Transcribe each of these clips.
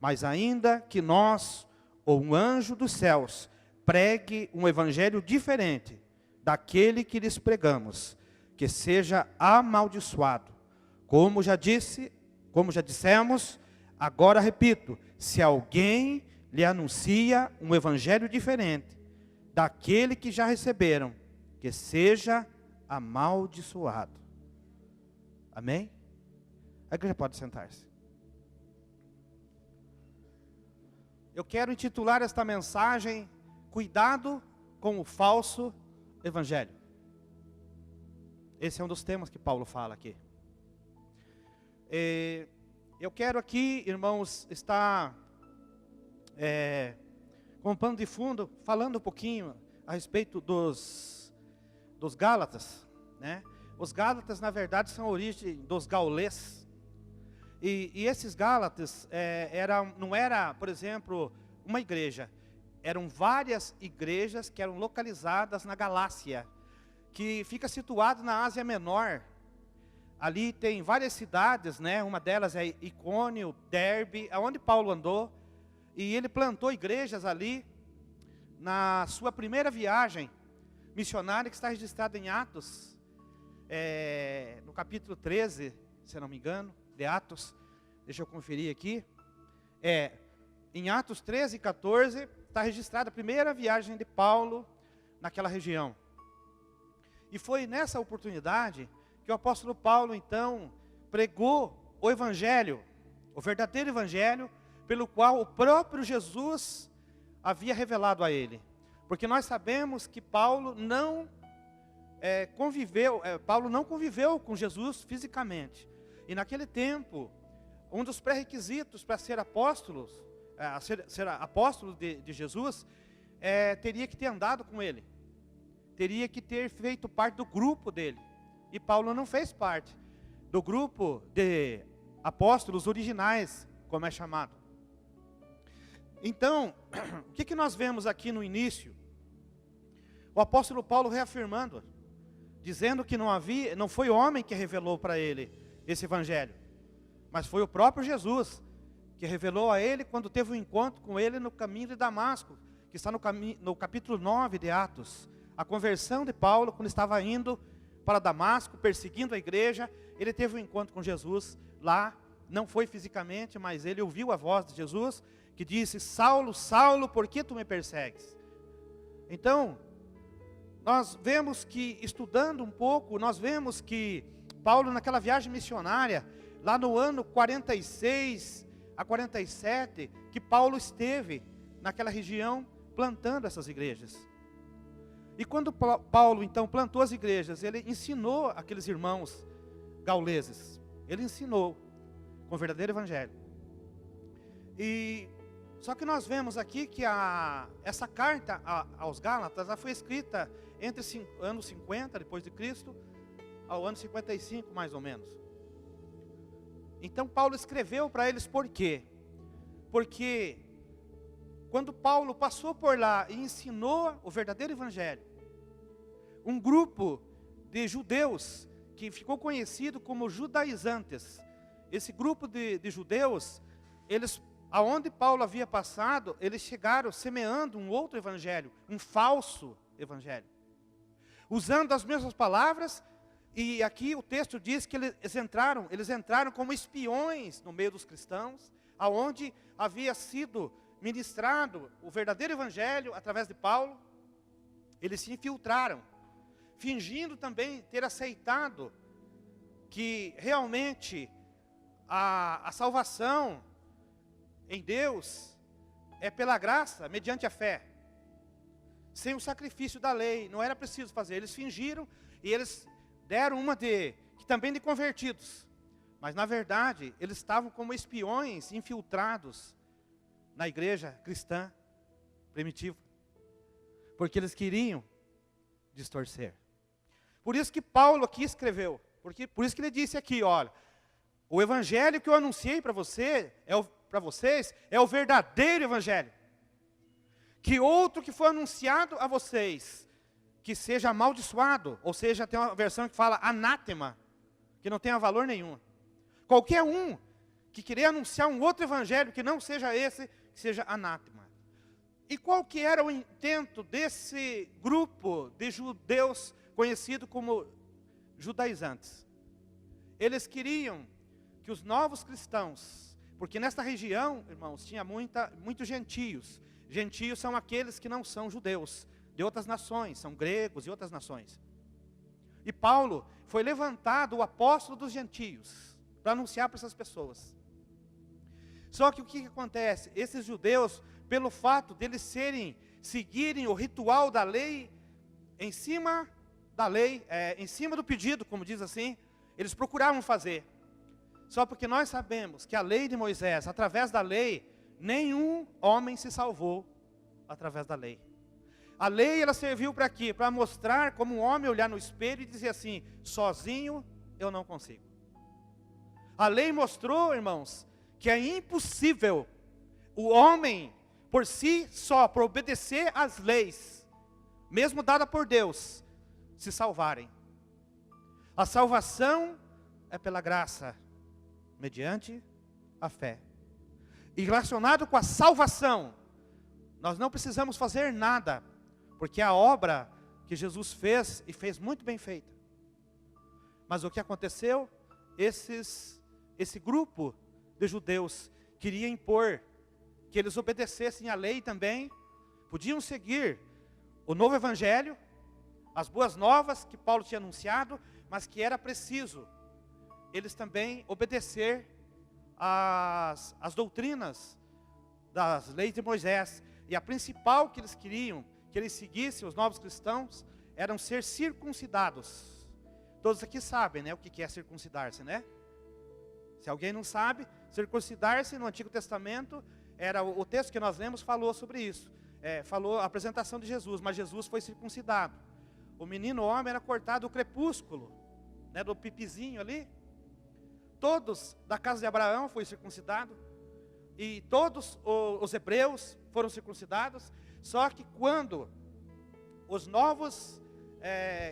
Mas ainda que nós, ou um anjo dos céus, pregue um evangelho diferente daquele que lhes pregamos, que seja amaldiçoado. Como já dissemos, agora repito, se alguém lhe anuncia um evangelho diferente daquele que já receberam, que seja amaldiçoado. Amém? A igreja pode sentar-se. Eu quero intitular esta mensagem, Cuidado com o falso evangelho. Esse é um dos temas que Paulo fala aqui. Eu quero aqui, irmãos, estar com um pano de fundo, falando um pouquinho a respeito dos Gálatas, né? Os Gálatas, na verdade, são a origem dos gaulês. E esses Gálatas não era, por exemplo, uma igreja. Eram várias igrejas que eram localizadas na Galácia, que fica situado na Ásia Menor. Ali tem várias cidades, né? Uma delas é Icônio, Derbe, aonde Paulo andou. E ele plantou igrejas ali na sua primeira viagem missionária, que está registrada em Atos, no capítulo 13, se eu não me engano, de Atos. Deixa eu conferir aqui. Em Atos 13 e 14, está registrada a primeira viagem de Paulo naquela região. E foi nessa oportunidade que o apóstolo Paulo, então, pregou o evangelho, o verdadeiro evangelho, pelo qual o próprio Jesus havia revelado a ele. Porque nós sabemos que Paulo não conviveu com Jesus fisicamente. E naquele tempo, um dos pré-requisitos para ser apóstolo de Jesus, teria que ter andado com ele. Teria que ter feito parte do grupo dele. E Paulo não fez parte do grupo de apóstolos originais, como é chamado. Então, o que nós vemos aqui no início? O apóstolo Paulo reafirmando, dizendo que não foi homem que revelou para ele esse evangelho, mas foi o próprio Jesus que revelou a ele quando teve um encontro com ele no caminho de Damasco, que está no capítulo 9 de Atos. A conversão de Paulo, quando estava indo para Damasco, perseguindo a igreja, ele teve um encontro com Jesus lá, não foi fisicamente, mas ele ouviu a voz de Jesus, que disse: Saulo, Saulo, por que tu me persegues? Então, nós vemos que, estudando um pouco, nós vemos que Paulo, naquela viagem missionária, lá no ano 46 a 47, que Paulo esteve naquela região plantando essas igrejas. E quando Paulo então plantou as igrejas, ele ensinou aqueles irmãos gauleses. Ele ensinou com o verdadeiro evangelho. Só que nós vemos aqui que essa carta aos Gálatas foi escrita entre anos 50 depois de Cristo ao ano 55 mais ou menos. Então Paulo escreveu para eles por quê? Porque quando Paulo passou por lá e ensinou o verdadeiro evangelho, um grupo de judeus que ficou conhecido como judaizantes, esse grupo de judeus, aonde Paulo havia passado, eles chegaram semeando um outro evangelho, um falso evangelho, usando as mesmas palavras. E aqui o texto diz que eles entraram como espiões no meio dos cristãos, aonde havia sido ministrado o verdadeiro evangelho através de Paulo. Eles se infiltraram, fingindo também ter aceitado que realmente a salvação em Deus é pela graça, mediante a fé, sem o sacrifício da lei, não era preciso fazer. Eles fingiram e eles deram que também de convertidos, mas na verdade eles estavam como espiões infiltrados na igreja cristã primitiva, porque eles queriam distorcer. Por isso que Paulo aqui escreveu, por isso que ele disse aqui, olha, o evangelho que eu anunciei para vocês é o verdadeiro evangelho, que outro que foi anunciado a vocês, que seja amaldiçoado, ou seja, tem uma versão que fala anátema, que não tenha valor nenhum. Qualquer um que querer anunciar um outro evangelho que não seja esse, que seja anátema. E qual que era o intento desse grupo de judeus conhecido como judaizantes? Eles queriam que os novos cristãos, porque nesta região, irmãos, tinha muitos gentios. Gentios são aqueles que não são judeus, de outras nações, são gregos e outras nações. E Paulo foi levantado o apóstolo dos gentios, para anunciar para essas pessoas. Só que o que acontece? Esses judeus, pelo fato deles seguirem o ritual da lei, em cima da lei, em cima do pedido, como diz assim, eles procuravam fazer. Só porque nós sabemos que a lei de Moisés, através da lei, nenhum homem se salvou através da lei. A lei, ela serviu para quê? Para mostrar como um homem olhar no espelho e dizer assim, sozinho eu não consigo. A lei mostrou, irmãos, que é impossível o homem, por si só, por obedecer às leis, mesmo dada por Deus, se salvarem. A salvação é pela graça, mediante a fé. E relacionado com a salvação, nós não precisamos fazer nada, porque a obra que Jesus fez, e fez muito bem feita. Mas o que aconteceu? Esse grupo de judeus queria impor que eles obedecessem à lei também, podiam seguir o novo evangelho, as boas novas que Paulo tinha anunciado, mas que era preciso eles também obedecer às doutrinas das leis de Moisés. E a principal que eles queriam que eles seguissem, os novos cristãos, eram ser circuncidados. Todos aqui sabem, né, o que é circuncidar-se, né? Se alguém não sabe, circuncidar-se no Antigo Testamento, era o texto que nós lemos falou sobre isso. Falou a apresentação de Jesus, mas Jesus foi circuncidado. O menino homem era cortado o crepúsculo, né, do pipizinho ali. Todos da casa de Abraão foi circuncidado. E todos os hebreus foram circuncidados. Só que quando os novos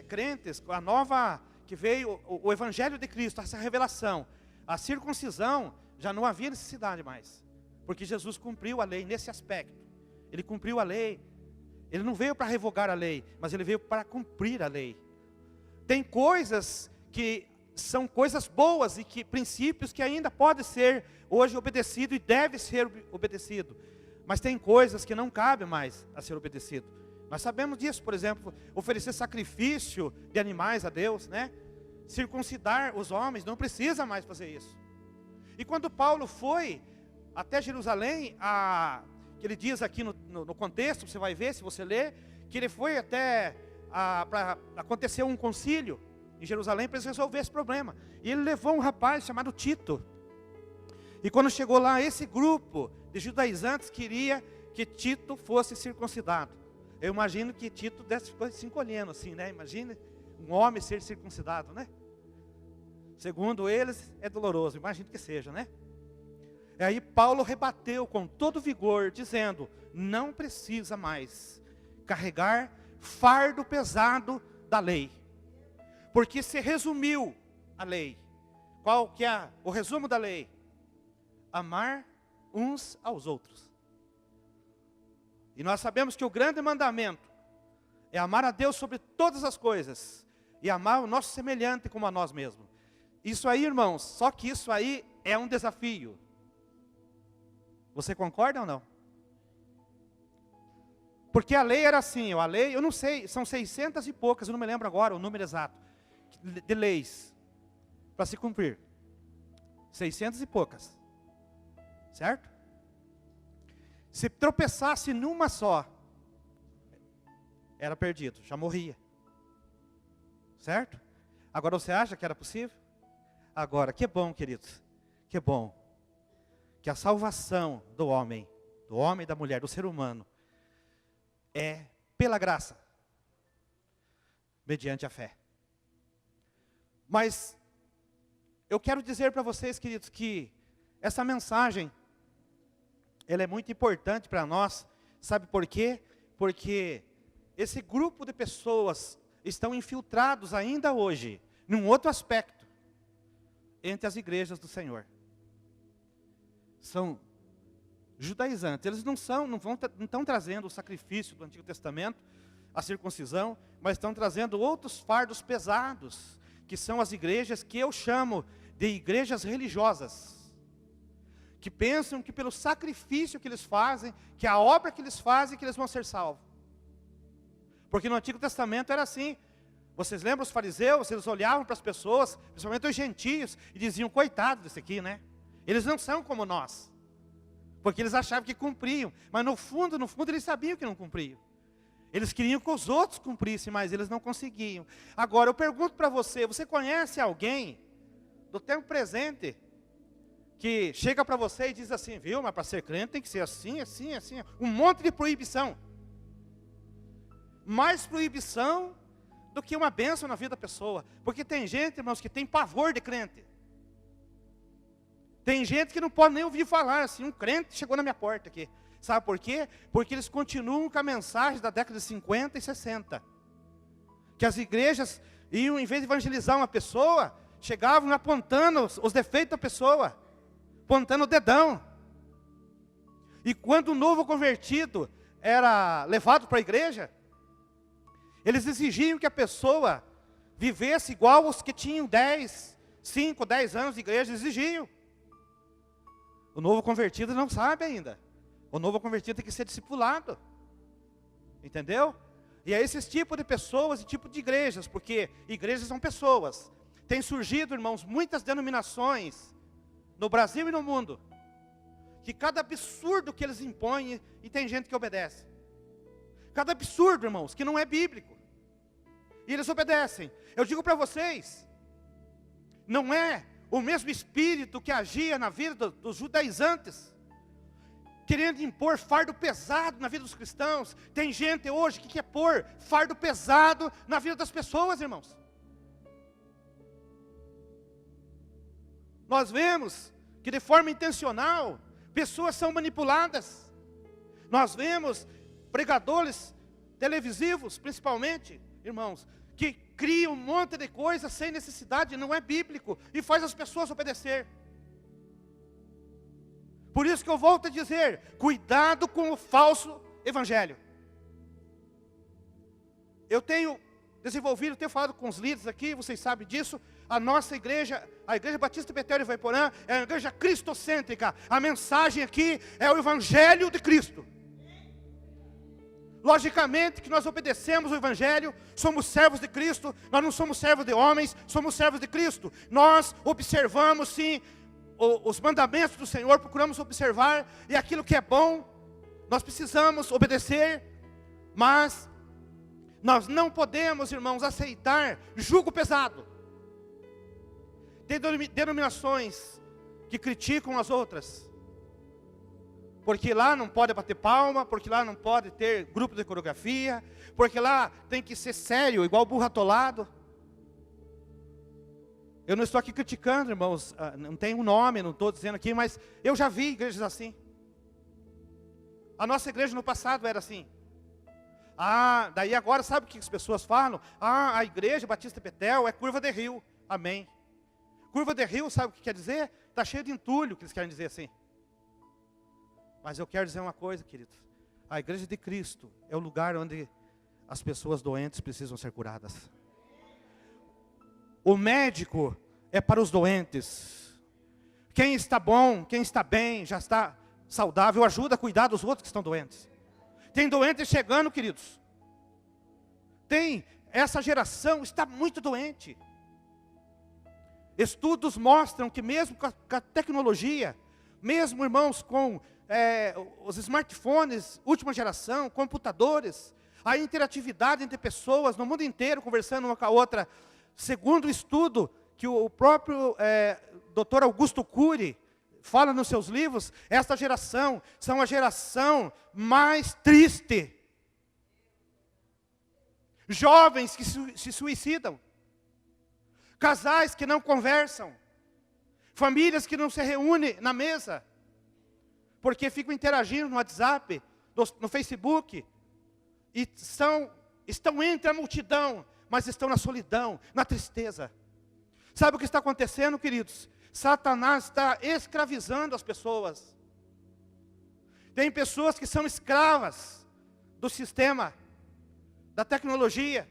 crentes, a nova que veio, o Evangelho de Cristo, essa revelação, a circuncisão, já não havia necessidade mais. Porque Jesus cumpriu a lei nesse aspecto. Ele cumpriu a lei. Ele não veio para revogar a lei, mas ele veio para cumprir a lei. Tem coisas que são coisas boas e que princípios que ainda podem ser hoje obedecido e deve ser obedecido. Mas tem coisas que não cabem mais a ser obedecido. Nós sabemos disso, por exemplo, oferecer sacrifício de animais a Deus, né? Circuncidar os homens, não precisa mais fazer isso. E quando Paulo foi até Jerusalém, que ele diz aqui no contexto, você vai ver se você ler, que ele foi até para acontecer um concílio em Jerusalém para resolver esse problema. E ele levou um rapaz chamado Tito. E quando chegou lá, esse grupo de judaizantes queria que Tito fosse circuncidado. Eu imagino que Tito ficou se encolhendo assim, né? Imagina um homem ser circuncidado, né? Segundo eles, é doloroso, imagino que seja, né? E aí Paulo rebateu com todo vigor, dizendo, não precisa mais carregar fardo pesado da lei. Porque se resumiu a lei. Qual que é o resumo da lei? Amar uns aos outros. E nós sabemos que o grande mandamento é amar a Deus sobre todas as coisas e amar o nosso semelhante como a nós mesmos. Isso aí, irmãos, só que isso aí é um desafio. Você concorda ou não? Porque a lei era assim, a lei, eu não sei, são 600 e poucas, eu não me lembro agora o número exato, de leis para se cumprir. 600 e poucas. Certo? Se tropeçasse numa só, era perdido, já morria. Certo? Agora você acha que era possível? Agora, que bom, queridos, que bom, que a salvação do homem e da mulher, do ser humano, é pela graça, mediante a fé. Mas, eu quero dizer para vocês, queridos, que essa mensagem, ela é muito importante para nós, sabe por quê? Porque esse grupo de pessoas estão infiltrados ainda hoje, num outro aspecto, entre as igrejas do Senhor. são judaizantes. Eles não estão trazendo o sacrifício do Antigo Testamento, a circuncisão, mas estão trazendo outros fardos pesados, que são as igrejas que eu chamo de igrejas religiosas, que pensam que pelo sacrifício que eles fazem, que a obra que eles fazem, que eles vão ser salvos. Porque no Antigo Testamento era assim. Vocês lembram os fariseus? Eles olhavam para as pessoas, principalmente os gentios, e diziam, coitado desse aqui, né? Eles não são como nós. Porque eles achavam que cumpriam. Mas no fundo, eles sabiam que não cumpriam. Eles queriam que os outros cumprissem, mas eles não conseguiam. Agora, eu pergunto para você, você conhece alguém do tempo presente que chega para você e diz assim, viu, mas para ser crente tem que ser assim, assim, assim. Um monte de proibição. Mais proibição do que uma bênção na vida da pessoa. Porque tem gente, irmãos, que tem pavor de crente. Tem gente que não pode nem ouvir falar assim, um crente chegou na minha porta aqui. Sabe por quê? Porque eles continuam com a mensagem da década de 50 e 60. Que as igrejas iam, em vez de evangelizar uma pessoa, chegavam apontando os defeitos da pessoa, apontando o dedão. E quando o novo convertido era levado para a igreja, eles exigiam que a pessoa vivesse igual os que tinham 5, 10 anos de igreja, exigiam. O novo convertido não sabe ainda. O novo convertido tem que ser discipulado. Entendeu? E é esse tipo de pessoas e tipo de igrejas, porque igrejas são pessoas. Tem surgido, irmãos, muitas denominações no Brasil e no mundo, que cada absurdo que eles impõem, e tem gente que obedece. Cada absurdo, irmãos, que não é bíblico. E eles obedecem. Eu digo para vocês, não é o mesmo espírito que agia na vida dos judaizantes, querendo impor fardo pesado na vida dos cristãos. Tem gente hoje que quer pôr fardo pesado na vida das pessoas, irmãos. Nós vemos que de forma intencional, pessoas são manipuladas. Nós vemos pregadores televisivos, principalmente, irmãos, que criam um monte de coisa sem necessidade, não é bíblico, e faz as pessoas obedecer. Por isso que eu volto a dizer, cuidado com o falso evangelho. Eu tenho desenvolvido, tenho falado com os líderes aqui, vocês sabem disso. A nossa igreja, a Igreja Batista Betel de Ivaiporã, é uma igreja cristocêntrica. A mensagem aqui é o evangelho de Cristo. Logicamente que nós obedecemos o evangelho, somos servos de Cristo, nós não somos servos de homens, somos servos de Cristo. Nós observamos sim os mandamentos do Senhor, procuramos observar, e aquilo que é bom, nós precisamos obedecer, mas nós não podemos, irmãos, aceitar jugo pesado. Tem denominações que criticam as outras, porque lá não pode bater palma, porque lá não pode ter grupo de coreografia, porque lá tem que ser sério, igual burro atolado. Eu não estou aqui criticando, irmãos, não tem um nome, não estou dizendo aqui, mas eu já vi igrejas assim. A nossa igreja no passado era assim. Daí agora sabe o que as pessoas falam? A igreja Batista Betel é curva de rio, amém. Curva de rio, sabe o que quer dizer? Está cheio de entulho, que eles querem dizer assim. Mas eu quero dizer uma coisa, queridos. A igreja de Cristo é o lugar onde as pessoas doentes precisam ser curadas. O médico é para os doentes. Quem está bom, quem está bem, já está saudável, ajuda a cuidar dos outros que estão doentes. Tem doentes chegando, queridos. Essa geração está muito doente. Estudos mostram que mesmo com a tecnologia, mesmo, irmãos, com os smartphones, última geração, computadores, a interatividade entre pessoas no mundo inteiro, conversando uma com a outra, segundo o estudo que o próprio Dr. Augusto Cury fala nos seus livros, esta geração são a geração mais triste. Jovens que se suicidam, casais que não conversam, famílias que não se reúnem na mesa, porque ficam interagindo no WhatsApp, no Facebook, e estão entre a multidão, mas estão na solidão, na tristeza. Sabe o que está acontecendo, queridos? Satanás está escravizando as pessoas. Tem pessoas que são escravas do sistema, da tecnologia.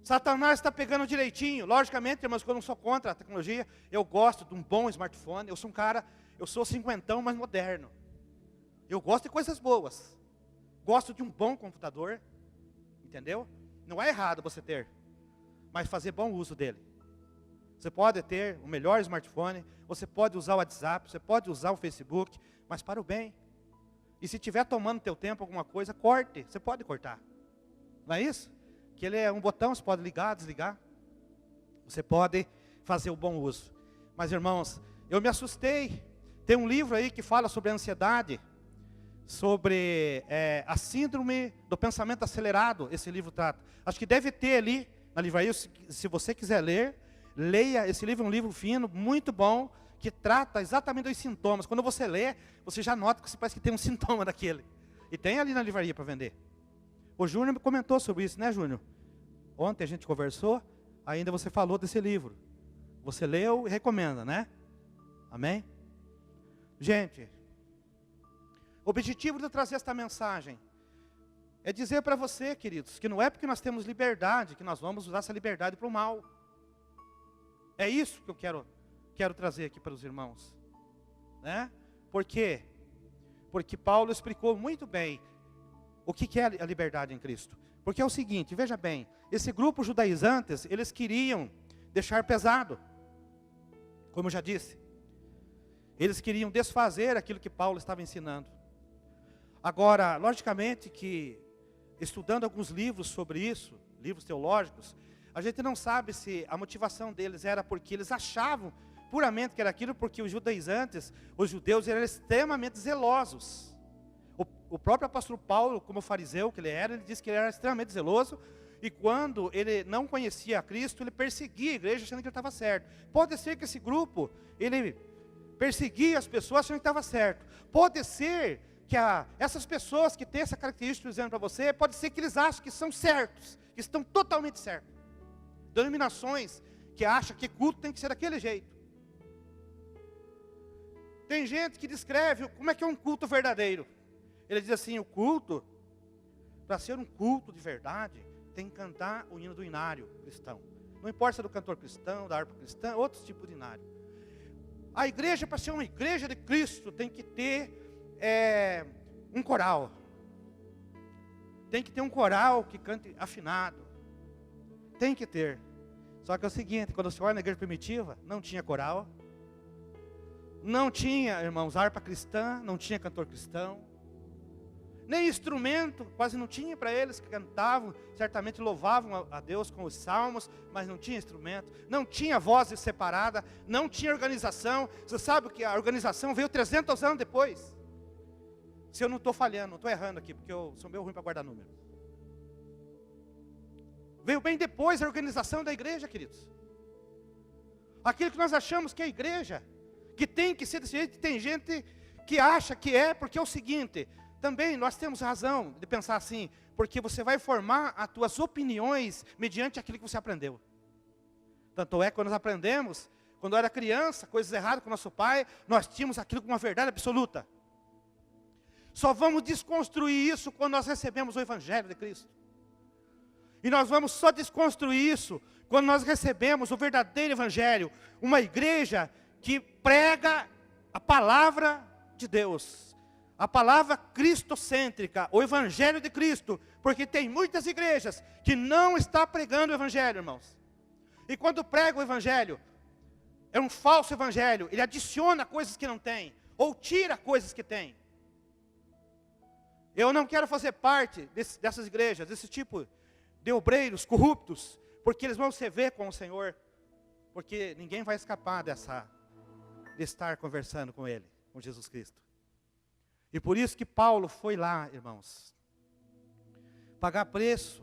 Satanás está pegando direitinho. Logicamente, irmãos, que eu não sou contra a tecnologia. Eu gosto de um bom smartphone. Eu sou um cara, eu sou cinquentão, mas moderno. Eu gosto de coisas boas. Gosto de um bom computador. Entendeu? Não é errado você ter, mas fazer bom uso dele. Você pode ter o melhor smartphone, você pode usar o WhatsApp, você pode usar o Facebook, mas para o bem. E se estiver tomando teu tempo alguma coisa, corte, você pode cortar. Não é isso? Que ele é um botão, você pode ligar, desligar. Você pode fazer o bom uso. Mas irmãos, eu me assustei. Tem um livro aí que fala sobre a ansiedade, sobre a síndrome do pensamento acelerado, esse livro trata. Acho que deve ter ali na livraria, se você quiser ler, leia, esse livro é um livro fino, muito bom, que trata exatamente dos sintomas. Quando você lê, você já nota que você parece que tem um sintoma daquele. E tem ali na livraria para vender. O Júnior me comentou sobre isso, né, Júnior? Ontem a gente conversou, ainda você falou desse livro. Você leu e recomenda, né? Amém? Gente, o objetivo de trazer esta mensagem é dizer para você, queridos, que não é porque nós temos liberdade que nós vamos usar essa liberdade para o mal. É isso que eu quero trazer aqui para os irmãos, né? Por quê? Porque Paulo explicou muito bem o que é a liberdade em Cristo. Porque é o seguinte, veja bem, esse grupo judaizantes, eles queriam deixar pesado, como eu já disse. Eles queriam desfazer aquilo que Paulo estava ensinando. Agora, logicamente que, estudando alguns livros sobre isso, livros teológicos, a gente não sabe se a motivação deles era porque eles achavam puramente que era aquilo, porque os judaizantes, os judeus eram extremamente zelosos. O próprio apóstolo Paulo, como fariseu que ele disse que ele era extremamente zeloso, e quando ele não conhecia a Cristo, ele perseguia a igreja achando que ele estava certo. Pode ser que esse grupo, ele perseguia as pessoas achando que estava certo. Pode ser que essas pessoas que têm essa característica dizendo para você, pode ser que eles acham que são certos, que estão totalmente certos. Denominações que acham que culto tem que ser daquele jeito. Tem gente que descreve como é que é um culto verdadeiro. Ele diz assim, o culto, para ser um culto de verdade, tem que cantar o hino do inário cristão. Não importa se é do cantor cristão, da harpa cristã, outros tipos de inário. A igreja, para ser uma igreja de Cristo, tem que ter um coral. Tem que ter um coral que cante afinado. Tem que ter. Só que é o seguinte, quando você olha na igreja primitiva, não tinha coral. Não tinha, irmãos, harpa cristã, não tinha cantor cristão. Nem instrumento, quase não tinha para eles que cantavam, certamente louvavam a Deus com os salmos, mas não tinha instrumento, não tinha voz separada, não tinha organização. Você sabe que a organização veio 300 anos depois. Se eu não estou falhando, não estou errando aqui, porque eu sou meio ruim para guardar número. Veio bem depois a organização da igreja, queridos. Aquilo que nós achamos que é igreja, que tem que ser desse jeito, tem gente que acha que é, porque é o seguinte, também nós temos razão de pensar assim, porque você vai formar as tuas opiniões mediante aquilo que você aprendeu. Tanto é que quando nós aprendemos, quando eu era criança, coisas erradas com nosso pai, nós tínhamos aquilo como uma verdade absoluta. Só vamos desconstruir isso quando nós recebemos o Evangelho de Cristo. E nós vamos só desconstruir isso quando nós recebemos o verdadeiro Evangelho. Uma igreja que prega a palavra de Deus. A palavra cristocêntrica, o Evangelho de Cristo. Porque tem muitas igrejas que não estão pregando o Evangelho, irmãos. E quando prega o Evangelho, é um falso Evangelho. Ele adiciona coisas que não tem, ou tira coisas que tem. Eu não quero fazer parte dessas igrejas, desse tipo de obreiros corruptos, porque eles vão se ver com o Senhor, porque ninguém vai escapar de estar conversando com Ele, com Jesus Cristo. E por isso que Paulo foi lá, irmãos, pagar preço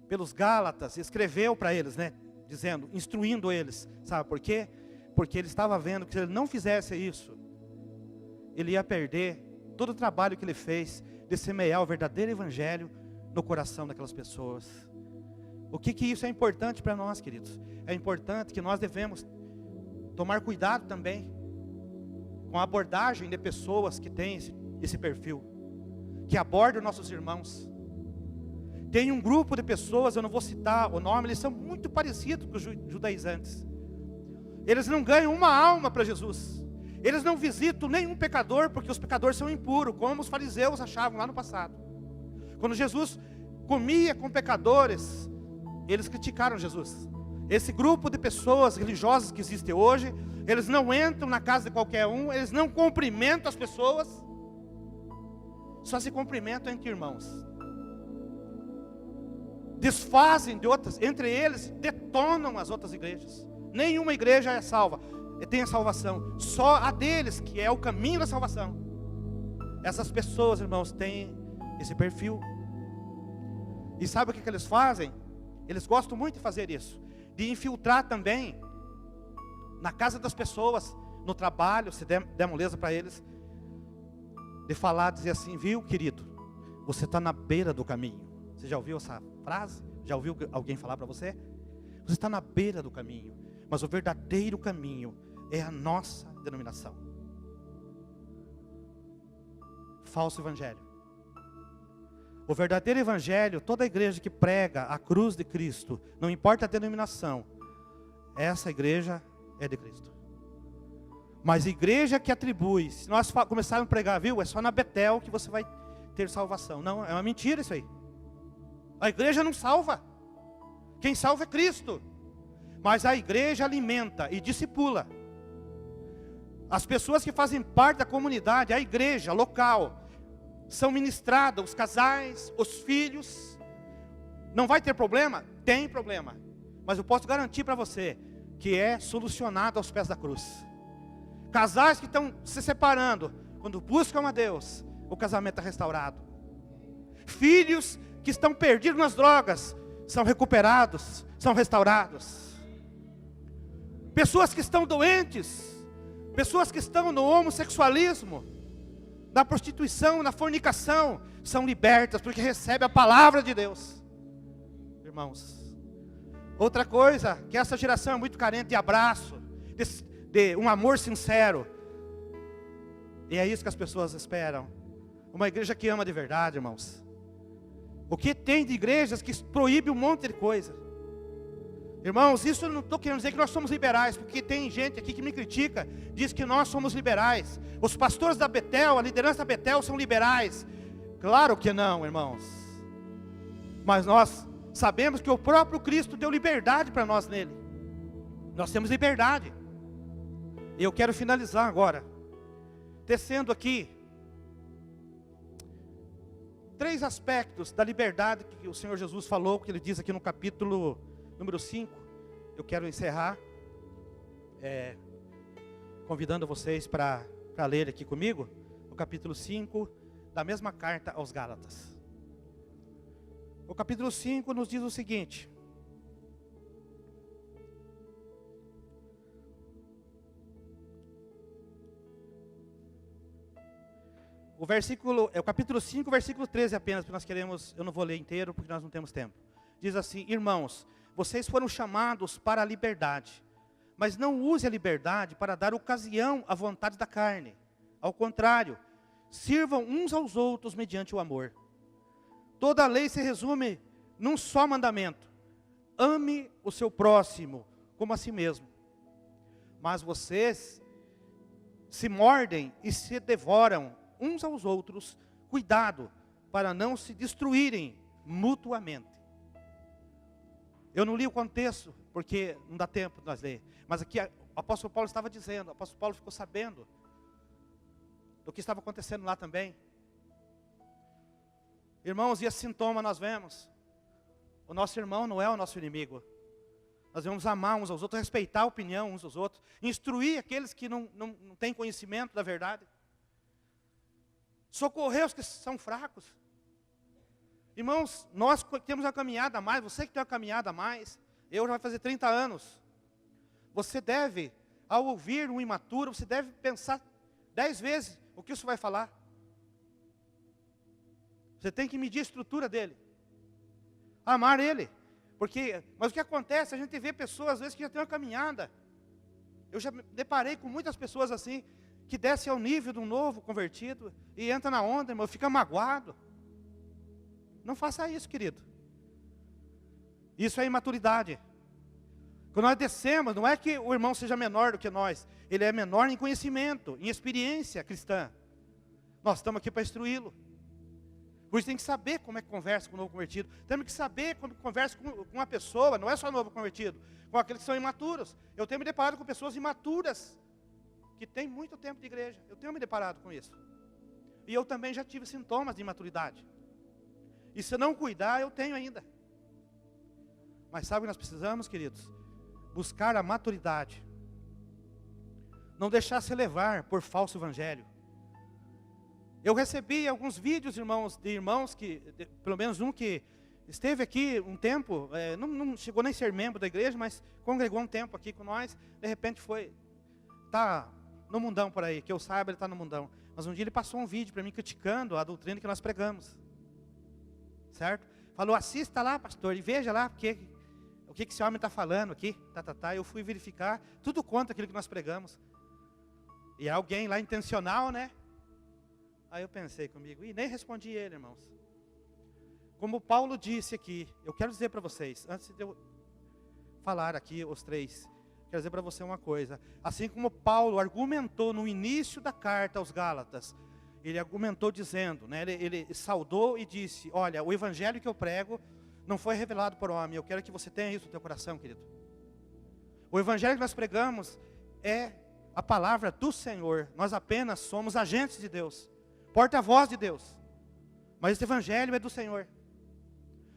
pelos Gálatas, e escreveu para eles, né, dizendo, instruindo eles, sabe por quê? Porque ele estava vendo que se ele não fizesse isso, ele ia perder todo o trabalho que ele fez de semear o verdadeiro Evangelho no coração daquelas pessoas. O que isso é importante para nós, queridos? É importante que nós devemos tomar cuidado também com a abordagem de pessoas que têm esse perfil, que abordam nossos irmãos. Tem um grupo de pessoas, eu não vou citar o nome, eles são muito parecidos com os judaizantes. Eles não ganham uma alma para Jesus. Eles não visitam nenhum pecador, porque os pecadores são impuros, como os fariseus achavam lá no passado. Quando Jesus comia com pecadores, eles criticaram Jesus. Esse grupo de pessoas religiosas que existe hoje, eles não entram na casa de qualquer um, eles não cumprimentam as pessoas, só se cumprimentam entre irmãos. Desfazem de outras, entre eles detonam as outras igrejas. Nenhuma igreja é salva, tem a salvação, só a deles que é o caminho da salvação. Essas pessoas, irmãos, têm esse perfil. E sabe o que eles fazem? Eles gostam muito de fazer isso, de infiltrar também na casa das pessoas, no trabalho, se der moleza para eles, de falar, dizer assim: viu, querido, você está na beira do caminho. Você já ouviu essa frase? Já ouviu alguém falar para você? Você está na beira do caminho, mas o verdadeiro caminho é a nossa denominação. Falso evangelho. O verdadeiro evangelho, toda igreja que prega a cruz de Cristo, não importa a denominação, essa igreja é de Cristo. Mas igreja que atribui, se nós começarmos a pregar, viu, é só na Betel que você vai ter salvação. Não, é uma mentira isso aí. A igreja não salva. Quem salva é Cristo. Mas a igreja alimenta e discipula as pessoas que fazem parte da comunidade, a igreja local. São ministrados os casais, os filhos. Não vai ter problema? Tem problema. Mas eu posso garantir para você que é solucionado aos pés da cruz. Casais que estão se separando, quando buscam a Deus, o casamento é restaurado. Filhos que estão perdidos nas drogas, são recuperados, são restaurados. Pessoas que estão doentes, pessoas que estão no homossexualismo, na prostituição, na fornicação, são libertas, porque recebem a palavra de Deus. Irmãos, outra coisa, que essa geração é muito carente de abraço, de um amor sincero. E é isso que as pessoas esperam. Uma igreja que ama de verdade, irmãos. O que tem de igrejas que proíbe um monte de coisa. Irmãos, isso eu não estou querendo dizer que nós somos liberais, porque tem gente aqui que me critica, diz que nós somos liberais. Os pastores da Betel, a liderança da Betel são liberais. Claro que não, irmãos. Mas nós sabemos que o próprio Cristo deu liberdade para nós nele. Nós temos liberdade. E eu quero finalizar agora, tecendo aqui 3 aspectos da liberdade que o Senhor Jesus falou, que ele diz aqui no capítulo número 5. Eu quero encerrar, convidando vocês para ler aqui comigo, o capítulo 5 da mesma carta aos Gálatas. O capítulo 5 nos diz o seguinte: o capítulo 5, versículo 13 apenas, porque nós queremos, eu não vou ler inteiro, porque nós não temos tempo. Diz assim: irmãos, vocês foram chamados para a liberdade, mas não use a liberdade para dar ocasião à vontade da carne. Ao contrário, sirvam uns aos outros mediante o amor. Toda a lei se resume num só mandamento: ame o seu próximo como a si mesmo. Mas vocês se mordem e se devoram uns aos outros. Cuidado para não se destruírem mutuamente. Eu não li o contexto, porque não dá tempo de nós ler. Mas aqui o apóstolo Paulo estava dizendo, o apóstolo Paulo ficou sabendo do que estava acontecendo lá também. Irmãos, e esse sintoma nós vemos. O nosso irmão não é o nosso inimigo. Nós devemos amar uns aos outros, respeitar a opinião uns dos outros, instruir aqueles que não têm conhecimento da verdade, socorrer os que são fracos. Irmãos, nós temos uma caminhada a mais, você que tem uma caminhada a mais, eu já vai fazer 30 anos. Você deve, ao ouvir um imaturo, você deve pensar 10 vezes o que isso vai falar. Você tem que medir a estrutura dele, amar ele, Mas o que acontece, a gente vê pessoas, às vezes, que já têm uma caminhada. Eu já me deparei com muitas pessoas assim, que descem ao nível de um novo convertido, e entra na onda, irmão, fica magoado. Não faça isso, querido. Isso é imaturidade. Quando nós descemos, não é que o irmão seja menor do que nós, ele é menor em conhecimento, em experiência cristã. Nós estamos aqui para instruí-lo. Por isso tem que saber como é que conversa com o novo convertido. Temos que saber como conversa com uma pessoa, não é só novo convertido, com aqueles que são imaturos. Eu tenho me deparado com pessoas imaturas, que têm muito tempo de igreja. Eu tenho me deparado com isso. E eu também já tive sintomas de imaturidade. E se não cuidar, eu tenho ainda. Mas sabe o que nós precisamos, queridos? Buscar a maturidade. Não deixar se levar por falso evangelho. Eu recebi alguns vídeos, irmãos, de irmãos pelo menos um que esteve aqui um tempo, não chegou nem a ser membro da igreja, mas congregou um tempo aqui com nós, de repente está no mundão por aí, que eu saiba ele está no mundão. Mas um dia ele passou um vídeo para mim criticando a doutrina que nós pregamos. Certo? Falou, assista lá, pastor, e veja lá, o que esse homem está falando aqui, Eu fui verificar, tudo contra aquilo que nós pregamos. E alguém lá intencional, né? Aí eu pensei comigo, e nem respondi ele, irmãos. Como Paulo disse aqui, eu quero dizer para vocês, antes de eu falar aqui os três, quero dizer para você uma coisa. Assim como Paulo argumentou no início da carta aos Gálatas, ele argumentou dizendo, né, ele saudou e disse, olha, o evangelho que eu prego não foi revelado por homem, eu quero que você tenha isso no teu coração, querido. O evangelho que nós pregamos é a palavra do Senhor, nós apenas somos agentes de Deus. Porta-voz de Deus. Mas esse evangelho é do Senhor.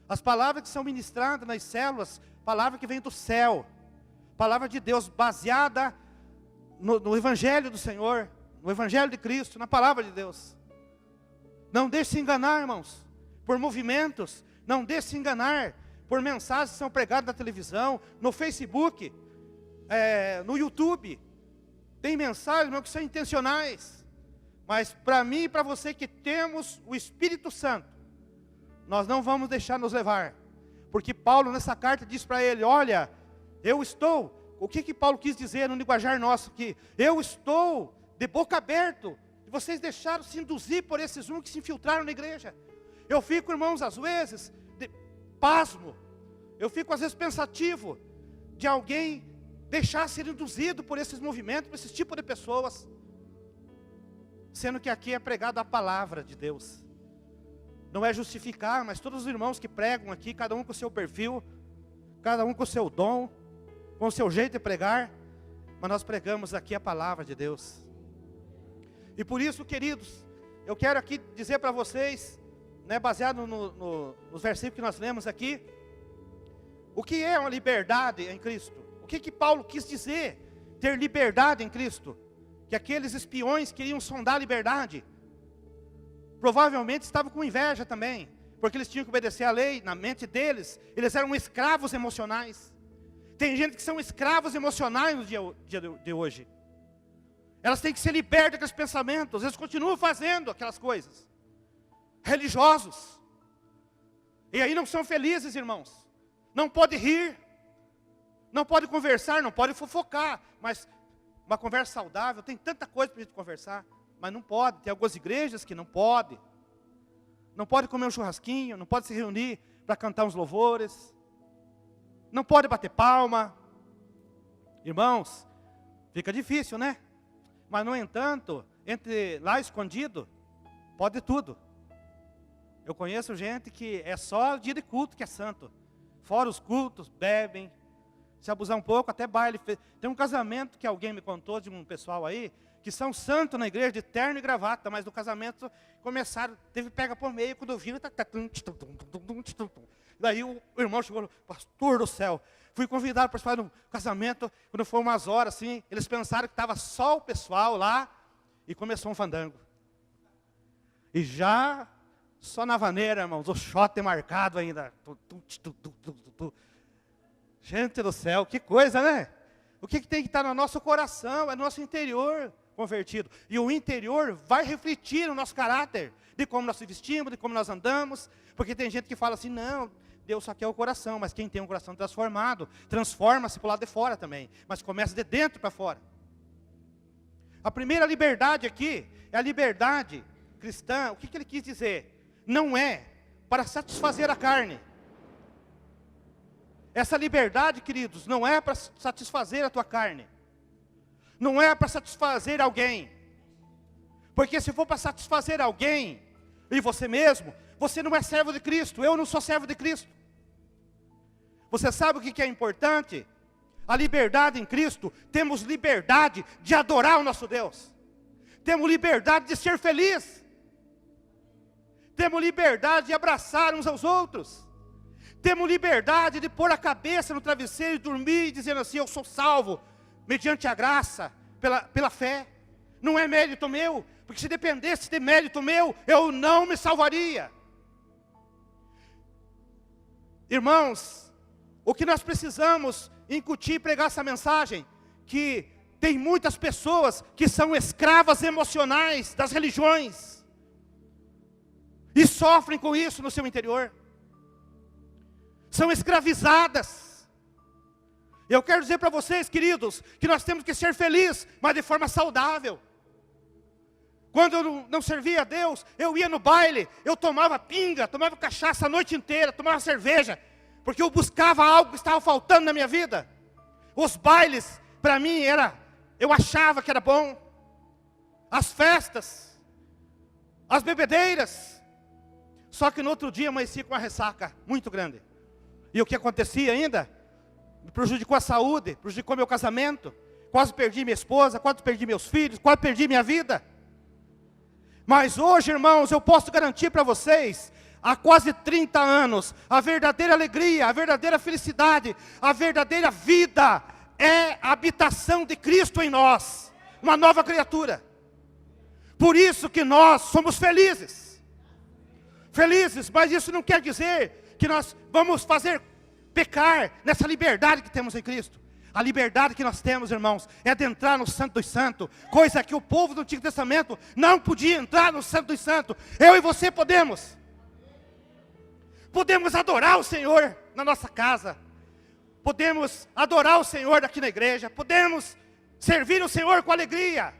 As palavras que são ministradas nas células, palavra que vem do céu, palavra de Deus baseada no evangelho do Senhor, no evangelho de Cristo, na palavra de Deus. Não deixe se enganar, irmãos, por movimentos. Não deixe se enganar por mensagens que são pregadas na televisão, no Facebook, no YouTube. Tem mensagens, irmão, que são intencionais. Mas para mim e para você que temos o Espírito Santo, nós não vamos deixar nos levar. Porque Paulo nessa carta diz para ele, olha, o que Paulo quis dizer no linguajar nosso aqui? Eu estou de boca aberta, e vocês deixaram se induzir por esses que se infiltraram na igreja. Eu fico, irmãos, às vezes, pasmo. Eu fico às vezes pensativo de alguém deixar ser induzido por esses movimentos, por esse tipo de pessoas. Sendo que aqui é pregado a palavra de Deus. Não é justificar, mas todos os irmãos que pregam aqui, cada um com o seu perfil, cada um com o seu dom, com o seu jeito de pregar, mas nós pregamos aqui a palavra de Deus. E por isso, queridos, eu quero aqui dizer para vocês, né, baseado nos versículos que nós lemos aqui, o que é uma liberdade em Cristo? O que Paulo quis dizer, ter liberdade em Cristo? Que aqueles espiões queriam sondar a liberdade, provavelmente estavam com inveja também, porque eles tinham que obedecer a lei, na mente deles, eles eram escravos emocionais. Tem gente que são escravos emocionais no dia de hoje. Elas têm que ser libertas daqueles pensamentos, eles continuam fazendo aquelas coisas, religiosos, e aí não são felizes, irmãos. Não pode rir, não pode conversar, não pode fofocar, mas uma conversa saudável, tem tanta coisa para a gente conversar, mas não pode. Tem algumas igrejas que não pode. Não pode comer um churrasquinho, não pode se reunir para cantar uns louvores, não pode bater palma. Irmãos, fica difícil, né? Mas no entanto, entre lá escondido, pode tudo. Eu conheço gente que é só dia de culto que é santo. Fora os cultos, bebem. Se abusar um pouco, até baile. Tem um casamento que alguém me contou de um pessoal aí, que são santos na igreja, de terno e gravata, mas no casamento começaram, teve pega por meio, quando eu vi, daí o irmão chegou, pastor do céu, fui convidado para participar do casamento, quando foi umas horas assim, eles pensaram que estava só o pessoal lá, e começou um fandango. E já, só na vaneira, irmãos, o shot marcado ainda. Gente do céu, que coisa, né? O que tem que estar no nosso coração, é no nosso interior. convertido. E o interior vai refletir no nosso caráter, de como nós nos vestimos, de como nós andamos. Porque tem gente que fala assim, não, Deus só quer o coração. Mas quem tem um coração transformado, transforma-se para o lado de fora também. Mas começa de dentro para fora. A primeira liberdade aqui é a liberdade cristã. O que ele quis dizer? Não é para satisfazer a carne. Essa liberdade, queridos, não é para satisfazer a tua carne. Não é para satisfazer alguém. Porque se for para satisfazer alguém, e você mesmo, você não é servo de Cristo. Eu não sou servo de Cristo. Você sabe o que é importante? A liberdade em Cristo. Temos liberdade de adorar o nosso Deus. Temos liberdade de ser feliz. Temos liberdade de abraçar uns aos outros. Temos liberdade de pôr a cabeça no travesseiro e dormir dizendo assim, eu sou salvo, mediante a graça, pela fé. Não é mérito meu, porque se dependesse de mérito meu, eu não me salvaria. Irmãos, o que nós precisamos incutir e pregar essa mensagem, que tem muitas pessoas que são escravas emocionais das religiões, e sofrem com isso no seu interior. São escravizadas. Eu quero dizer para vocês, queridos, que nós temos que ser felizes, mas de forma saudável. Quando eu não servia a Deus, eu ia no baile, eu tomava pinga, tomava cachaça a noite inteira, tomava cerveja, porque eu buscava algo que estava faltando na minha vida. Os bailes, para mim, eu achava que era bom. As festas, as bebedeiras. Só que no outro dia amanheci com uma ressaca muito grande. E o que acontecia ainda? Me prejudicou a saúde, prejudicou meu casamento. Quase perdi minha esposa, quase perdi meus filhos, quase perdi minha vida. Mas hoje, irmãos, eu posso garantir para vocês, há quase 30 anos, a verdadeira alegria, a verdadeira felicidade, a verdadeira vida é a habitação de Cristo em nós. Uma nova criatura. Por isso que nós somos felizes. Felizes, mas isso não quer dizer que nós vamos fazer pecar nessa liberdade que temos em Cristo. A liberdade que nós temos, irmãos, é de entrar no Santo dos Santos, coisa que o povo do Antigo Testamento não podia entrar no Santo dos Santos. Eu e você podemos. Podemos adorar o Senhor na nossa casa. Podemos adorar o Senhor aqui na igreja. Podemos servir o Senhor com alegria.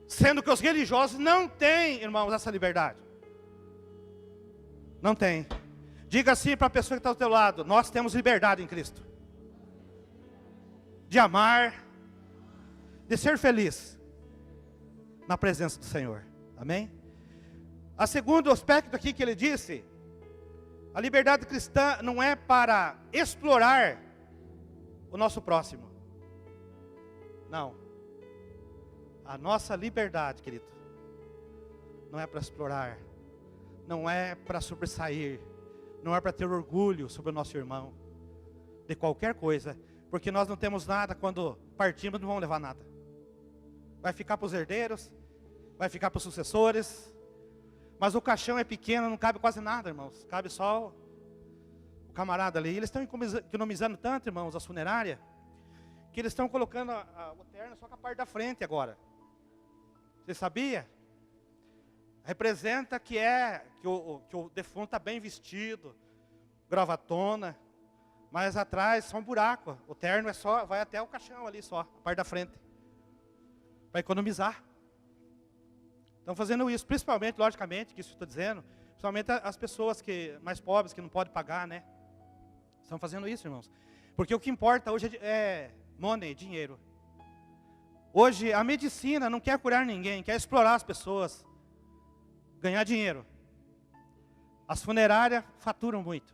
Sendo que os religiosos não têm, irmãos, essa liberdade. Não tem. Diga assim para a pessoa que está ao teu lado, nós temos liberdade em Cristo. De amar, de ser feliz na presença do Senhor. Amém? A segundo aspecto aqui que ele disse, a liberdade cristã não é para explorar o nosso próximo. Não. A nossa liberdade, querido, não é para explorar. Não é para sobressair, não é para ter orgulho sobre o nosso irmão, de qualquer coisa, porque nós não temos nada, quando partimos não vamos levar nada. Vai ficar para os herdeiros, vai ficar para os sucessores, mas o caixão é pequeno, não cabe quase nada, irmãos, cabe só o camarada ali. Eles estão economizando tanto, irmãos, as funerárias, que eles estão colocando o terno só com a parte da frente agora. Você sabia? Representa que o defunto está bem vestido, gravatona, mas atrás só um buraco. O terno vai até o caixão ali só, a parte da frente. Para economizar. Estão fazendo isso, principalmente, logicamente, que isso estou dizendo, principalmente as pessoas mais pobres, que não podem pagar, né? Estão fazendo isso, irmãos. Porque o que importa hoje é money, dinheiro. Hoje a medicina não quer curar ninguém, quer explorar as pessoas. Ganhar dinheiro. As funerárias faturam muito,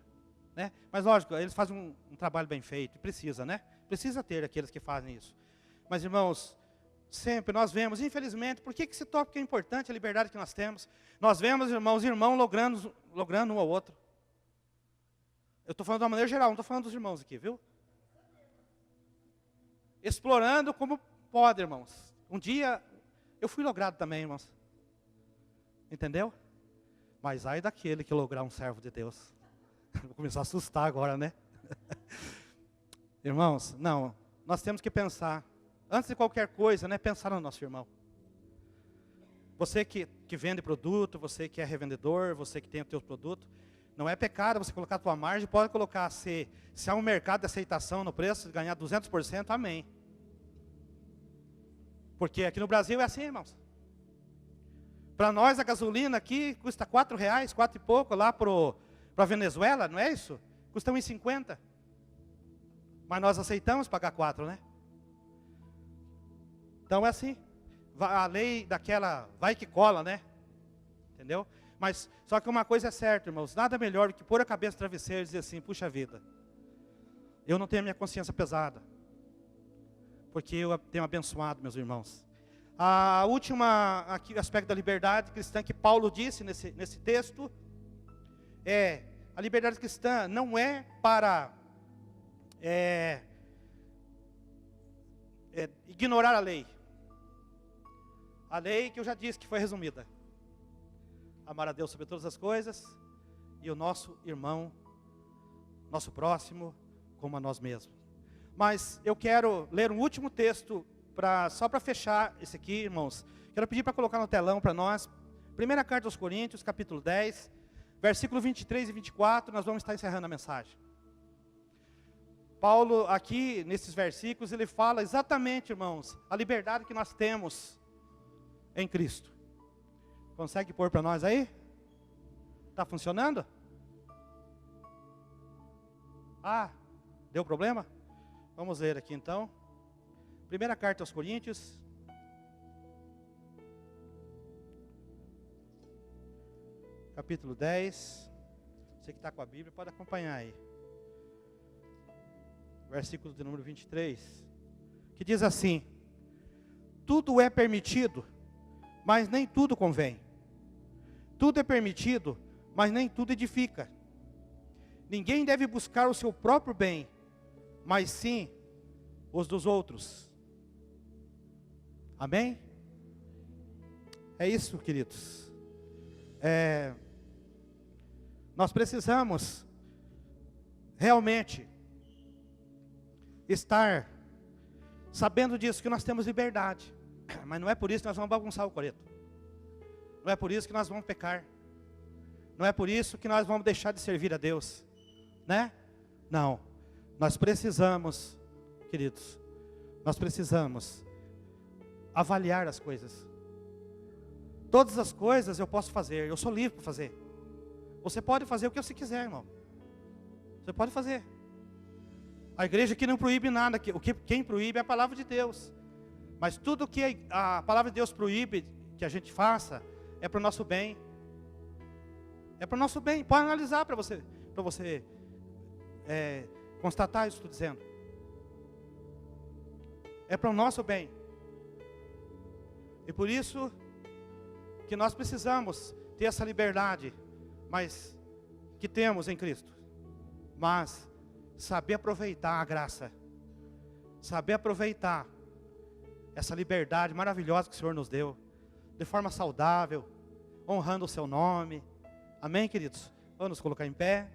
né? Mas lógico, eles fazem um trabalho bem feito, precisa, né? Precisa ter aqueles que fazem isso. Mas irmãos, sempre nós vemos, infelizmente, por que esse tópico é importante, a liberdade que nós temos? Nós vemos, irmãos logrando um ao outro. Eu estou falando de uma maneira geral, não estou falando dos irmãos aqui, viu? Explorando como pode, irmãos. Um dia, eu fui logrado também, irmãos. Entendeu? Mas ai daquele que lograr um servo de Deus. Vou começar a assustar agora, né? Irmãos, não. Nós temos que pensar antes de qualquer coisa, né, pensar no nosso irmão. Você que vende produto, você que é revendedor, você que tem o teu produto, não é pecado você colocar a tua margem, pode colocar, se há um mercado de aceitação no preço, ganhar 200%, amém. Porque aqui no Brasil é assim, irmãos. Para nós a gasolina aqui custa R$4, 4 e pouco, lá para a Venezuela, não é isso? Custa R$1,50. Mas nós aceitamos pagar 4, né? Então é assim. A lei daquela vai que cola, né? Entendeu? Mas só que uma coisa é certa, irmãos, nada melhor do que pôr a cabeça no travesseiro e dizer assim, puxa vida, eu não tenho a minha consciência pesada, porque eu tenho abençoado meus irmãos. A última aspecto da liberdade cristã que Paulo disse nesse texto é, a liberdade cristã não é para ignorar a lei. A lei que eu já disse que foi resumida. Amar a Deus sobre todas as coisas e o nosso irmão, nosso próximo, como a nós mesmos. Mas eu quero ler um último texto, só para fechar esse aqui, irmãos. Quero pedir para colocar no telão para nós. Primeira carta aos Coríntios, capítulo 10, versículo 23 e 24, nós vamos estar encerrando a mensagem. Paulo aqui, nesses versículos, ele fala exatamente, irmãos, a liberdade que nós temos em Cristo. Consegue pôr para nós aí? Está funcionando? Deu problema? Vamos ler aqui então. Primeira carta aos Coríntios. Capítulo 10. Você que está com a Bíblia pode acompanhar aí. Versículo de número 23. Que diz assim: tudo é permitido, mas nem tudo convém. Tudo é permitido, mas nem tudo edifica. Ninguém deve buscar o seu próprio bem, mas sim os dos outros. Amém? É isso, queridos. Nós precisamos realmente estar sabendo disso, que nós temos liberdade. Mas não é por isso que nós vamos bagunçar o coreto. Não é por isso que nós vamos pecar. Não é por isso que nós vamos deixar de servir a Deus, né? Não. Nós precisamos, queridos, nós precisamos avaliar as coisas. Todas as coisas eu posso fazer, eu sou livre para fazer. Você pode fazer o que você quiser, irmão. Você pode fazer. A igreja aqui não proíbe nada, quem proíbe é a palavra de Deus. Mas tudo que a palavra de Deus proíbe que a gente faça, é para o nosso bem. É para o nosso bem. Pode analisar para você constatar isso que estou dizendo. É para o nosso bem. E por isso que nós precisamos ter essa liberdade, mas que temos em Cristo. Mas saber aproveitar a graça. Saber aproveitar essa liberdade maravilhosa que o Senhor nos deu, de forma saudável, honrando o seu nome. Amém, queridos? Vamos nos colocar em pé.